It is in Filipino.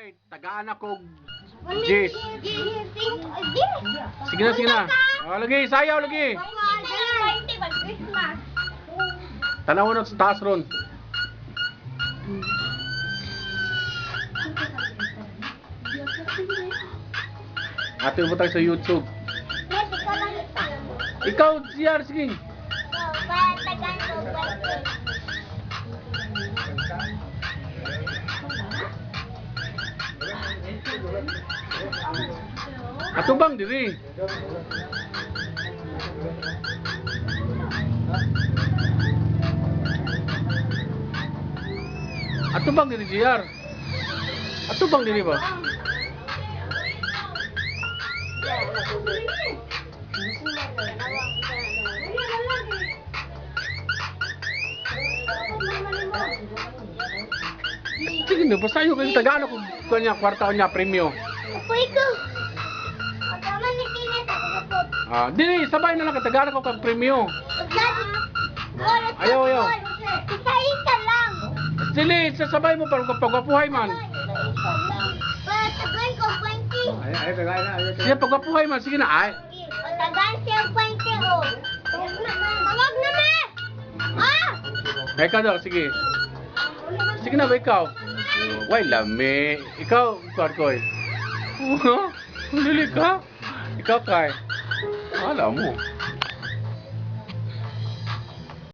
Ay, tagaan ako. Jis. Sige na, sige na. Oh, lagi, sayaw lagi. Tanaw na sa taas ron. Ate mo tayo sa YouTube. Ikaw, CR, sige. Ato bang diri? Ato bang diri CR? Ato bang diri ba? Sige na, basta yung tagaan ako kanya kwarta niya premyo. Upoy ko. Pagkaman ni Kinet ako kapot. Ah, dili sabay na lang tagaan ako kag premyo. Ayaw, ayaw. Isa lang. Dili, sasabay mo para pagwapuhay man. Patagan ko 20. Ay, kagaya na. Siya pagwapuhay man, sige na ay. Patagan siya 20 oh. Tawag na me. Ah! Ay ka daw, sige. Sige na ba ikaw? Why lami? Ikaw, Karkoy. Dili ka? Ikaw kay. Alam mo.